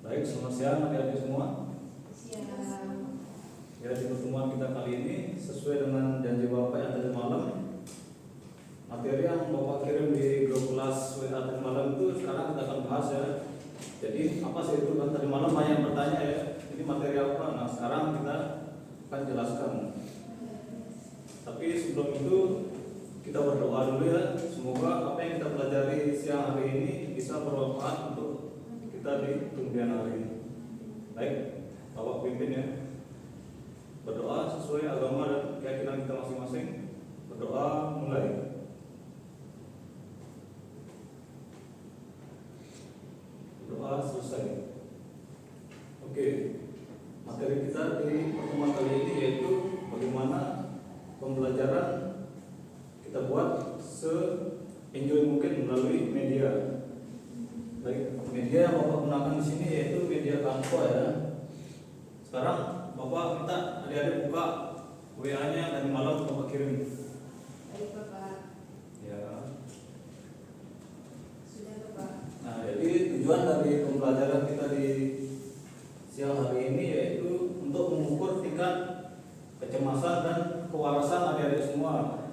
Baik, selamat siang adik-adik semua. Siang. Ya, di pertemuan kita kali ini sesuai dengan janji Bapak yang tadi malam, materi yang Bapak kirim di grup kelas WA tadi malam itu sekarang kita akan bahas ya. Jadi apa sih itu kan tadi malam banyak yang bertanya ya, ini materi apa? Nah sekarang kita akan jelaskan. Tapi sebelum itu kita berdoa dulu ya, semoga apa yang kita pelajari siang hari ini bisa bermanfaat untuk kita di kemudian hari. Baik, Bapak pimpin ya. Berdoa sesuai agama dan keyakinan kita masing-masing. Berdoa mulai. Berdoa selesai. Oke, materi kita di pertemuan kali ini yaitu bagaimana pembelajaran kita buat se-enjoy mungkin melalui media. Baik, media yang Bapak gunakan di sini yaitu media Canva ya. Sekarang Bapak minta adik-adik buka WA-nya dari malam Bapak kirim. Baik Bapak. Ya. Sudah Bapak. Nah, jadi tujuan dari pembelajaran kita di siang hari ini yaitu untuk mengukur tingkat kecemasan dan kewarasan adik-adik semua.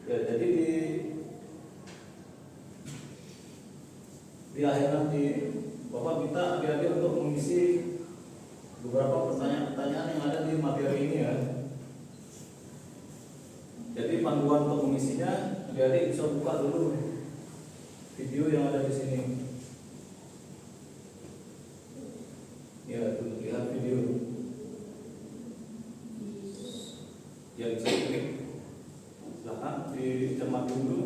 Ya, jadi di akhir nanti Bapak minta adik-adik untuk mengisi beberapa pertanyaan-pertanyaan yang ada di materi ini ya. Jadi panduan untuk mengisinya, adik-adik bisa buka dulu video yang ada di sini. Ya, tuh lihat video. Ya, bisa klik. Silakan dicermati dulu.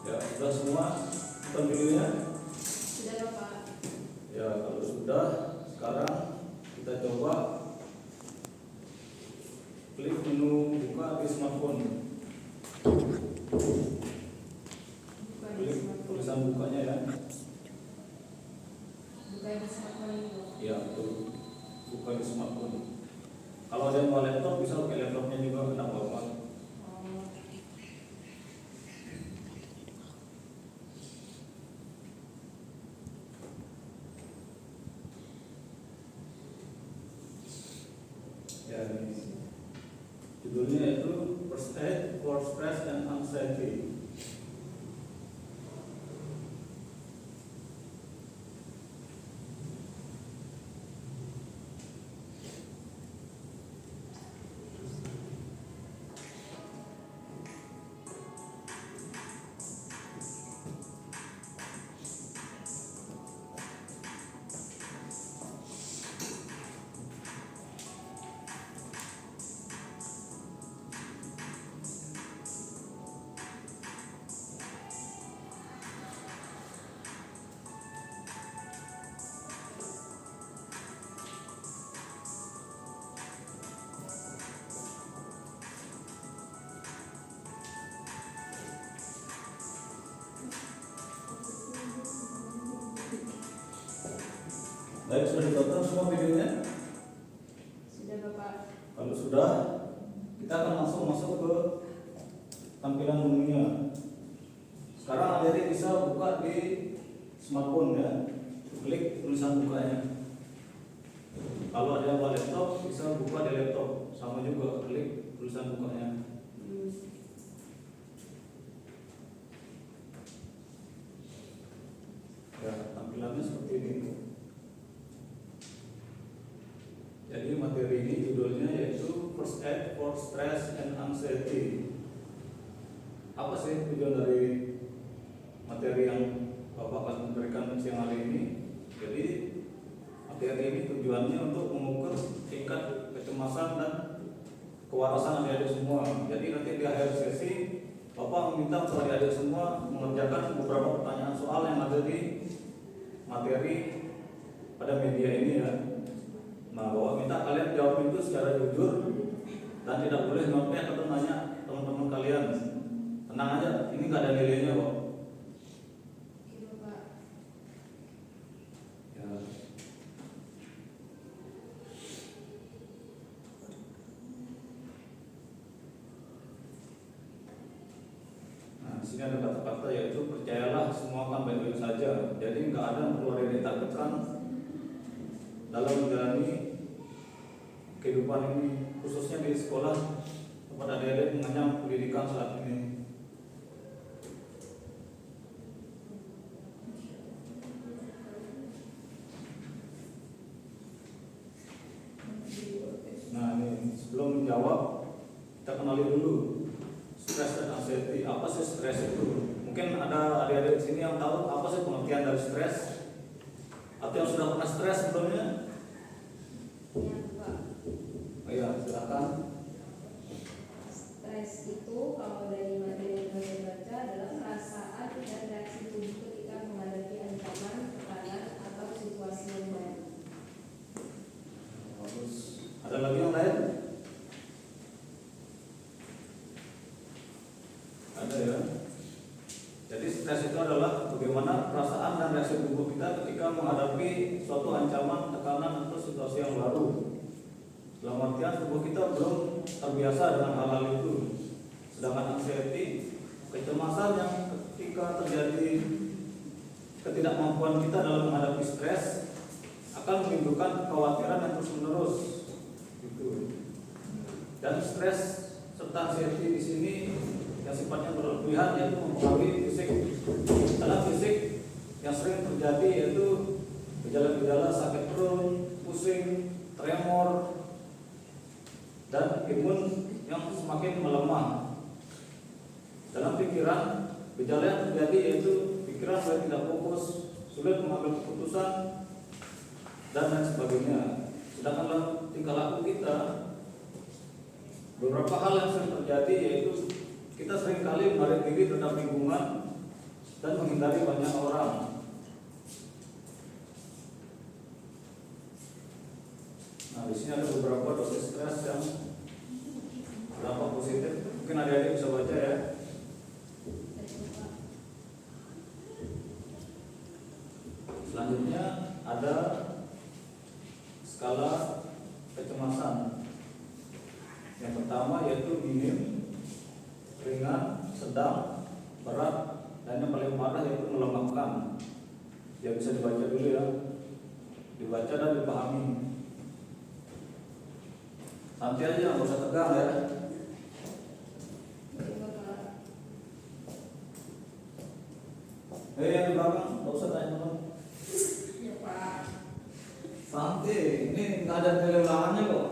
Ya, sudah semua nonton videonya? Sudah Bapak. Ya, kalau sudah, sekarang kita coba klik menu buka di smartphone. Buka di Klik smartphone. tulisan bukanya ya. Buka di smartphone itu. Ya, betul. Buka di smartphone. Kalau ada yang mau laptop, bisa pakai laptopnya juga, tidak apa-apa. Oh. Ya, ini judulnya itu First Aid for Stress and Anxiety. Baik, sudah ditonton semua videonya? Sudah Bapak. Kalau sudah, kita akan langsung masuk ke tampilan menunya. Sekarang adik-adik bisa buka di smartphone ya. Klik tulisan bukanya. Kalau ada yang laptop, bisa buka di laptop. Sama juga, klik tulisan bukanya. Ya, tampilannya seperti ini. Jadi materi ini judulnya yaitu First Aid for Stress and Anxiety. Apa sih tujuan dari materi materi yang Bapak akan berikan siang hari ini. Jadi materi ini tujuannya untuk mengukur tingkat kecemasan dan kewarasan adik-adik semua. Jadi nanti di akhir sesi Bapak meminta kepada adik-adik semua mengerjakan beberapa pertanyaan soal yang ada di materi pada media ini ya. Nah, Bapak minta kalian jawab itu secara jujur dan tidak boleh nyontek atau nanya teman-teman kalian. Tenang aja, ini nggak ada nilainya kok. Oke Bapak. Ya. Nah, di sini ada kata-kata yaitu percayalah semua akan baik-baik saja. Jadi nggak ada yang perlu ditakutkan dalam menjalani kehidupan ini, khususnya di sekolah kepada adik-adik mengenyam pendidikan saat ini. Nah ini sebelum menjawab kita kenali dulu stres dan anxiety. Apa sih stres itu? Mungkin ada adik-adik di sini yang tahu apa sih pengertian dari stres atau yang sudah pernah stres sebelumnya? Ya Bapak. Oh iya, silakan. Stres itu kalau dari materi yang saya baca adalah perasaan dan reaksi tubuh ketika menghadapi ancaman, tekanan, atau situasi yang baru. Bagus. Ada lagi yang lain? Ada ya. Jadi stres itu adalah bagaimana perasaan dan reaksi tubuh kita ketika menghadapi suatu ancaman, tekanan, atau situasi yang baru. Dalam artian tubuh kita belum terbiasa dengan hal-hal itu. Sedangkan anxiety, kecemasan yang ketika terjadi ketidakmampuan kita dalam menghadapi stres akan menimbulkan kekhawatiran yang terus-menerus. Gitu. Dan stres serta anxiety di sini yang sifatnya berlebihan yaitu mempengaruhi fisik. Dalam fisik yang sering terjadi yaitu gejala-gejala sakit perut, pusing, tremor, dan imun yang semakin melemah. Dalam pikiran, gejala yang terjadi yaitu pikiran mulai tidak fokus, sulit mengambil keputusan, dan lain sebagainya. Sedangkan dalam tingkah laku kita, beberapa hal yang sering terjadi yaitu kita seringkali menarik diri terhadap lingkungan dan menghindari banyak orang. Nah, di sini ada beberapa dosis stres yang berapa positif. Mungkin adik-adik bisa baca ya. Selanjutnya ada skala kecemasan. Yang pertama yaitu minim, ringan, sedang, berat, dan yang paling parah yaitu melemahkan. Ya bisa dibaca dulu ya, dibaca dan dipahami. Santai aja, nggak usah tegang ya. Oke Bapak. Yang di belakang, nggak usah tanya teman. Ya Pak. Santai, ini nggak ada nilai ulangannya kok.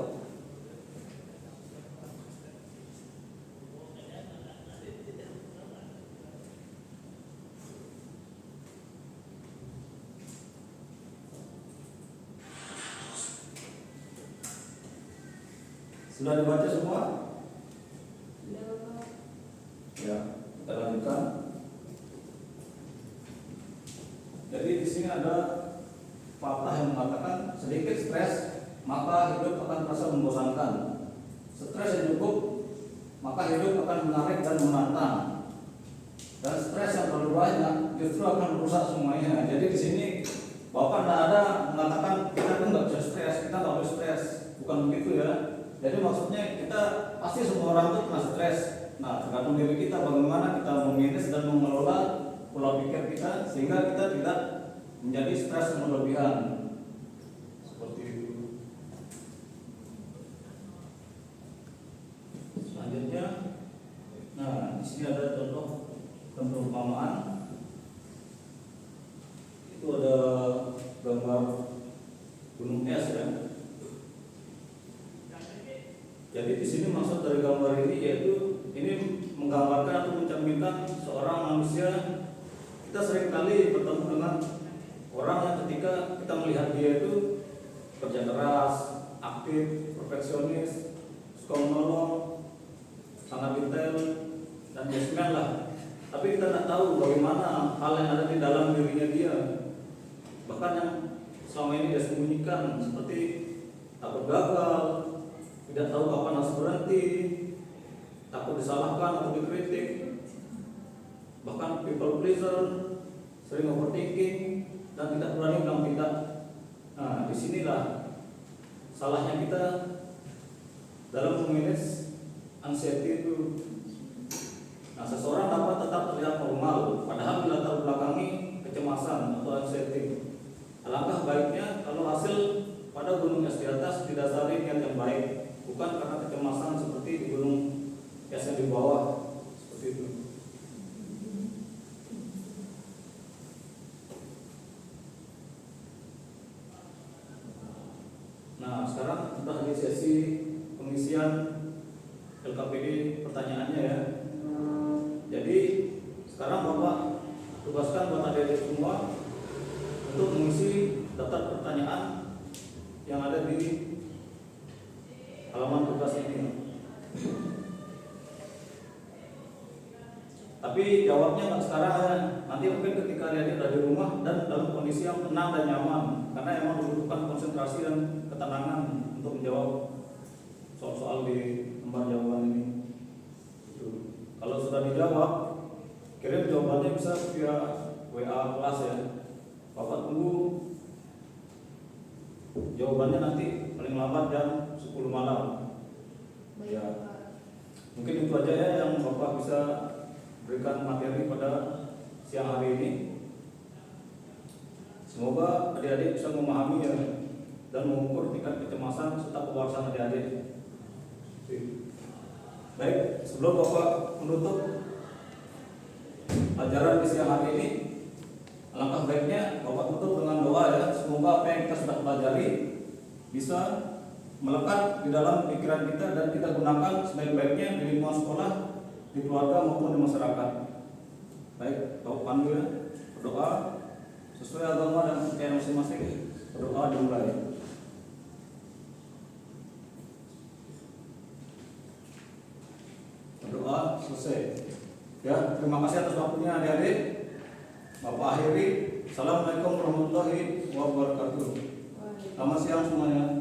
Sudah dibaca semua? Sudah Bapak. Ya, kita lanjutkan. Jadi di sini ada fakta yang mengatakan sedikit stres maka hidup akan terasa membosankan. Stres yang cukup maka hidup akan menarik dan menantang. Dan stres yang terlalu banyak justru akan merusak semuanya. Jadi di sini Bapak tidak ada mengatakan kita tuh nggak bisa stres, kita nggak boleh stres, bukan begitu ya. Jadi maksudnya kita pasti semua orang itu pernah stres. Nah, tergantung diri kita bagaimana kita memanage dan mengelola pola pikir kita sehingga kita tidak menjadi stres yang berlebihan. Seperti itu. Selanjutnya, nah di sini ada contoh perumpamaan. Itu ada gambar gunung es ya. Jadi di sini maksud dari gambar ini yaitu ini menggambarkan atau mencerminkan seorang manusia kita sering kali bertemu dengan orang yang ketika kita melihat dia itu kerja keras, aktif, perfeksionis, suka menolong, sangat detail dan yesman lah. Tapi kita tidak tahu bagaimana hal yang ada di dalam dirinya dia. Bahkan yang selama ini dia sembunyikan, seperti takut gagal, tidak tahu kapan harus berhenti, takut disalahkan atau dikritik, bahkan people pleaser, sering overthinking dan tidak berani bilang tidak. Nah, disinilah salahnya kita dalam memanage anxiety itu. Nah, seseorang dapat tetap terlihat normal, padahal dilatar belakangi kecemasan atau anxiety. Alangkah baiknya kalau hasil pada gunung es di atas didasari niat yang baik, bukan karena kecemasan seperti di gunung es yang di bawah, seperti itu. Nah, sekarang kita di sesi pengisian LKPD pertanyaannya ya. Jadi sekarang Bapak tugaskan buat adik-adik semua untuk mengisi daftar pertanyaan yang ada di halaman tugas ini. Tapi jawabnya nggak sekarang ya. Nanti mungkin ketika adik-adik ada di rumah dan dalam kondisi yang tenang dan nyaman, karena emang dibutuhkan konsentrasi dan ketenangan untuk menjawab soal-soal di lembar jawaban ini. Kalau sudah dijawab, kirim jawabannya bisa via WA kelas ya. Bapak tunggu jawabannya nanti paling lambat jam 10 malam. Ya. Mungkin itu aja ya yang Bapak bisa berikan materi pada siang hari ini. Semoga adik-adik bisa memahami ya dan mengukur tingkat kecemasan serta kewarasan adik-adik. Baik, sebelum Bapak menutup pelajaran di siang hari ini, alangkah baiknya Bapak tutup dengan doa ya. Semoga apa yang kita sudah pelajari bisa melekat di dalam pikiran kita dan kita gunakan sebaik-baiknya di lingkungan sekolah, di keluarga maupun di masyarakat. Baik, Bapak pandu ya, berdoa sesuai agama dan kepercayaan masing-masing. Berdoa dimulai. Doa selesai. Ya, terima kasih atas waktunya adik-adik. Bapak akhiri. Assalamualaikum warahmatullahi wabarakatuh. Selamat siang semuanya.